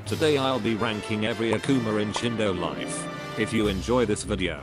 Today I'll be ranking every Akuma in Shindo Life. If you enjoy this video,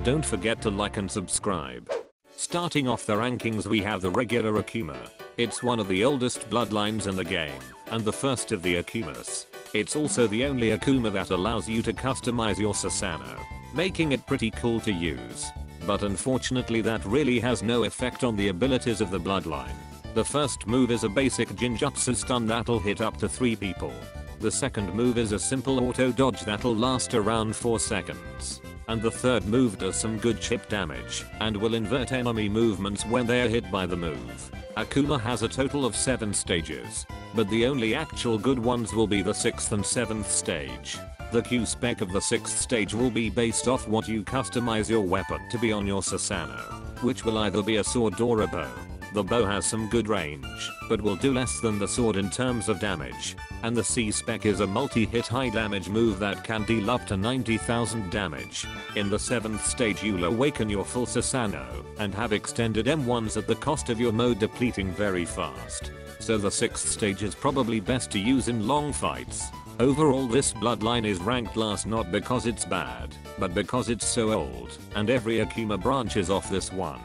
don't forget to like and subscribe. Starting off the rankings, we have the regular Akuma. It's one of the oldest bloodlines in the game, and the first of the Akumas. It's also the only Akuma that allows you to customize your Susanoo, making it pretty cool to use. But unfortunately that really has no effect on the abilities of the bloodline. The first move is a basic Genjutsu stun that'll hit up to 3 people. The second move is a simple auto dodge that'll last around 4 seconds. And the third move does some good chip damage and will invert enemy movements when they are hit by the move. Akuma has a total of 7 stages, but the only actual good ones will be the 6th and 7th stage. The Q spec of the 6th stage will be based off what you customize your weapon to be on your Susanoo, which will either be a sword or a bow. The bow has some good range, but will do less than the sword in terms of damage. And the C spec is a multi-hit high damage move that can deal up to 90,000 damage. In the 7th stage you'll awaken your full Susanoo and have extended M1s at the cost of your mode depleting very fast. So the 6th stage is probably best to use in long fights. Overall this bloodline is ranked last not because it's bad, but because it's so old, and every Akuma branches off this one.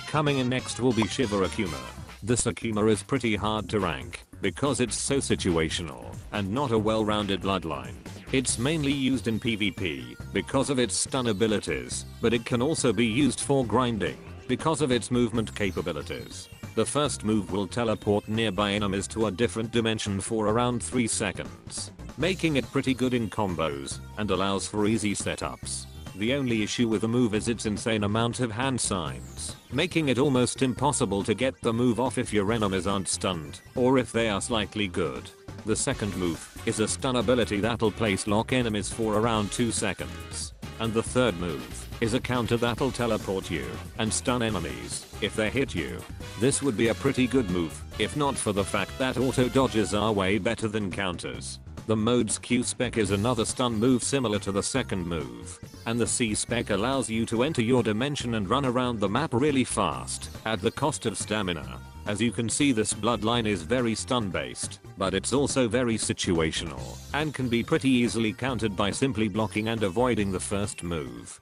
Coming in next will be Shiva Akuma. This Akuma is pretty hard to rank, because it's so situational, and not a well-rounded bloodline. It's mainly used in PvP, because of its stun abilities, but it can also be used for grinding, because of its movement capabilities. The first move will teleport nearby enemies to a different dimension for around 3 seconds, making it pretty good in combos, and allows for easy setups. The only issue with the move is its insane amount of hand signs, making it almost impossible to get the move off if your enemies aren't stunned, or if they are slightly good. The second move is a stun ability that'll place lock enemies for around 2 seconds. And the third move is a counter that'll teleport you and stun enemies if they hit you. This would be a pretty good move, if not for the fact that auto dodges are way better than counters. The mode's Q spec is another stun move similar to the second move, and the C spec allows you to enter your dimension and run around the map really fast, at the cost of stamina. As you can see, this bloodline is very stun based, but it's also very situational, and can be pretty easily countered by simply blocking and avoiding the first move.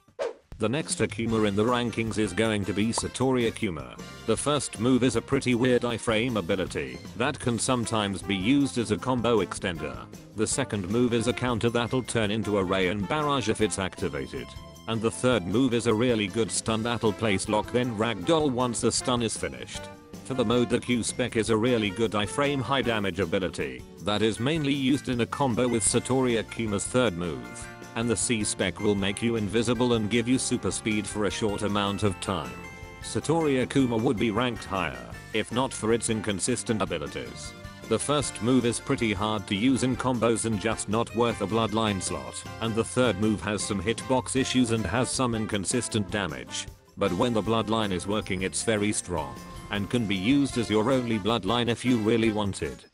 The next Akuma in the rankings is going to be Satori Akuma. The first move is a pretty weird iframe ability that can sometimes be used as a combo extender. The second move is a counter that'll turn into a ray and barrage if it's activated. And the third move is a really good stun that'll place lock then ragdoll once the stun is finished. For the mode, the Q spec is a really good iframe high damage ability that is mainly used in a combo with Satori Akuma's third move. And the C spec will make you invisible and give you super speed for a short amount of time. Satori Akuma would be ranked higher, if not for its inconsistent abilities. The first move is pretty hard to use in combos and just not worth a bloodline slot, and the third move has some hitbox issues and has some inconsistent damage. But when the bloodline is working, it's very strong, and can be used as your only bloodline if you really wanted.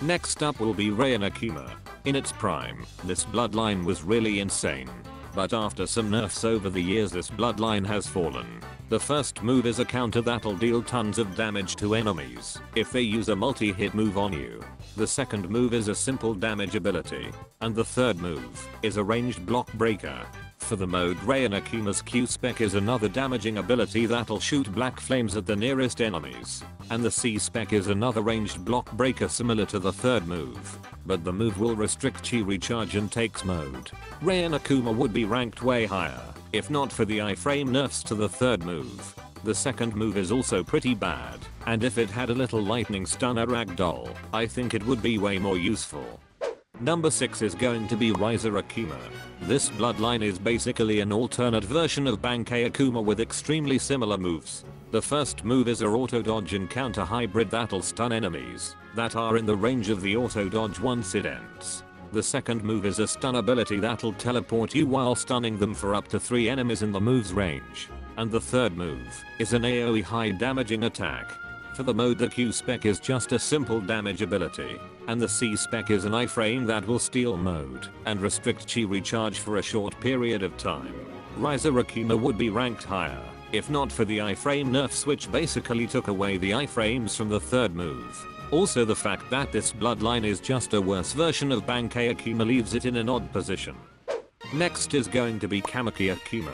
Next up will be Rain Akuma. In its prime, this bloodline was really insane. But after some nerfs over the years, this bloodline has fallen. The first move is a counter that'll deal tons of damage to enemies if they use a multi-hit move on you. The second move is a simple damage ability. And the third move is a ranged block breaker. For the mode, Rain Akuma's Q spec is another damaging ability that'll shoot black flames at the nearest enemies. And the C spec is another ranged block breaker similar to the third move, but the move will restrict chi recharge and takes mode. Rain Akuma would be ranked way higher, if not for the iframe nerfs to the third move. The second move is also pretty bad, and if it had a little lightning stunner ragdoll, I think it would be way more useful. Number 6 is going to be Riser Akuma. This bloodline is basically an alternate version of Bankei Akuma with extremely similar moves. The first move is a auto dodge and counter hybrid that'll stun enemies that are in the range of the auto dodge once it ends. The second move is a stun ability that'll teleport you while stunning them for up to 3 enemies in the move's range. And the third move is an AoE high damaging attack. For the mode, the Q spec is just a simple damage ability, and the C spec is an iframe that will steal mode and restrict chi recharge for a short period of time. Riser Akuma would be ranked higher, if not for the iframe nerfs which basically took away the iframes from the third move. Also, the fact that this bloodline is just a worse version of Bankei Akuma leaves it in an odd position. Next is going to be Kamiki Akuma.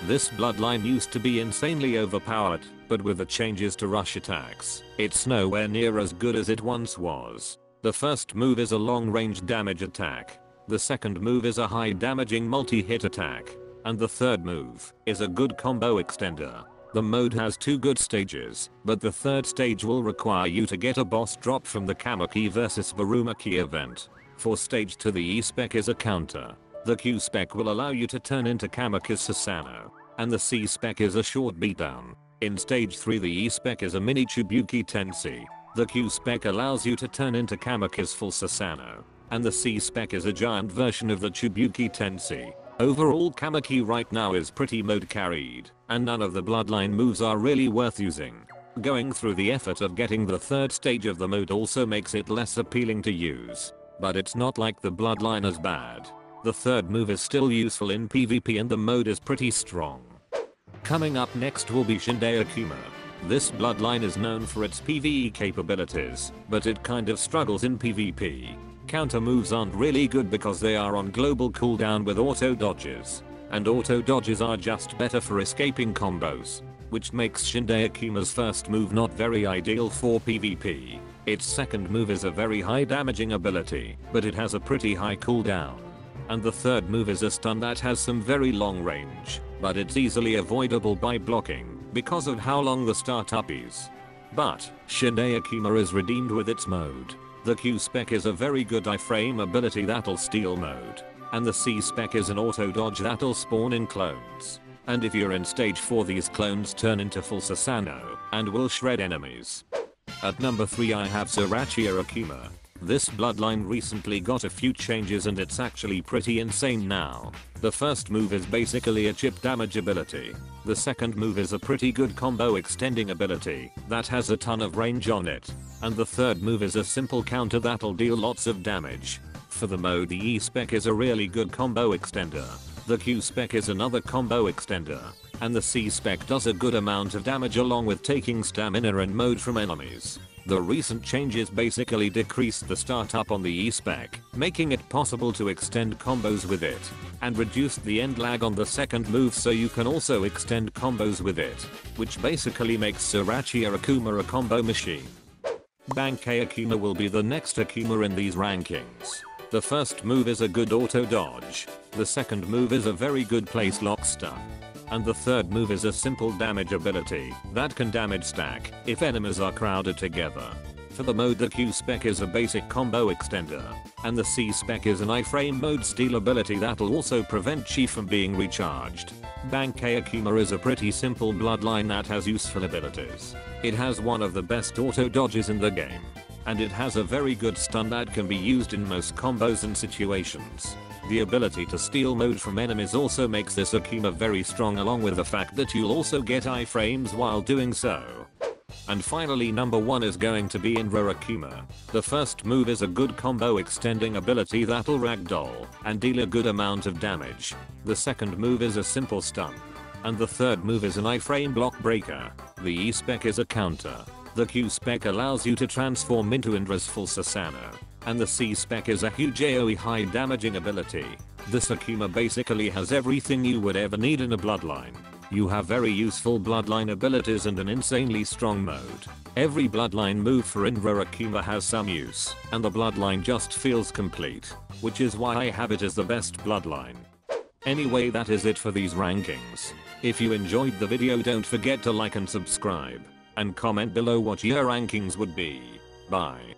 This bloodline used to be insanely overpowered, but with the changes to rush attacks, it's nowhere near as good as it once was. The first move is a long-range damage attack. The second move is a high damaging multi-hit attack. And the third move is a good combo extender. The mode has 2 good stages, but the third stage will require you to get a boss drop from the Kamiki vs Varumaki event. For stage 2, the E-spec is a counter. The Q-spec will allow you to turn into Kamiki's Susanoo, and the C-spec is a short beatdown. In stage 3, the E-spec is a mini Chibuki Tensei. The Q-spec allows you to turn into Kamiki's full Susanoo, and the C-spec is a giant version of the Chibuki Tensei. Overall, Kamiki right now is pretty mode carried, and none of the bloodline moves are really worth using. Going through the effort of getting the third stage of the mode also makes it less appealing to use. But it's not like the bloodline is bad. The third move is still useful in PvP and the mode is pretty strong. Coming up next will be Shindei Akuma. This bloodline is known for its PvE capabilities, but it kind of struggles in PvP. Counter moves aren't really good because they are on global cooldown with auto dodges, and auto dodges are just better for escaping combos, which makes Shindei Akuma's first move not very ideal for PvP. Its second move is a very high damaging ability, but it has a pretty high cooldown. And the third move is a stun that has some very long range, but it's easily avoidable by blocking because of how long the startup is. But Shindei Akuma is redeemed with its mode. The Q-spec is a very good iframe ability that'll steal mode, and the C-spec is an auto dodge that'll spawn in clones. And if you're in stage 4, these clones turn into full Susanoo and will shred enemies. At number 3 I have Sriracha Akuma. This bloodline recently got a few changes and it's actually pretty insane now. The first move is basically a chip damage ability. The second move is a pretty good combo extending ability that has a ton of range on it. And the third move is a simple counter that'll deal lots of damage. For the mode, the E-spec is a really good combo extender. The Q-spec is another combo extender. And the C-spec does a good amount of damage along with taking stamina and mode from enemies. The recent changes basically decreased the startup on the E-spec, making it possible to extend combos with it, and reduced the end lag on the second move so you can also extend combos with it, which basically makes Sriracha Akuma a combo machine. Bankei Akuma will be the next Akuma in these rankings. The first move is a good auto dodge, the second move is a very good place lock stun, and the third move is a simple damage ability that can damage stack if enemies are crowded together. For the mode, the Q-spec is a basic combo extender, and the C-spec is an iframe mode steal ability that'll also prevent chi from being recharged. Bankei Akuma is a pretty simple bloodline that has useful abilities. It has one of the best auto dodges in the game, and it has a very good stun that can be used in most combos and situations. The ability to steal mode from enemies also makes this Akuma very strong, along with the fact that you'll also get iframes while doing so. And finally, number 1 is going to be Inra Akuma. The first move is a good combo extending ability that'll ragdoll and deal a good amount of damage. The second move is a simple stun. And the third move is an iframe block breaker. The E-spec is a counter. The Q-spec allows you to transform into Indra's full Susanoo. And the C-spec is a huge AoE high damaging ability. This Akuma basically has everything you would ever need in a bloodline. You have very useful bloodline abilities and an insanely strong mode. Every bloodline move for Inra Akuma has some use, and the bloodline just feels complete, which is why I have it as the best bloodline. Anyway, that is it for these rankings. If you enjoyed the video, don't forget to like and subscribe, and comment below what your rankings would be. Bye.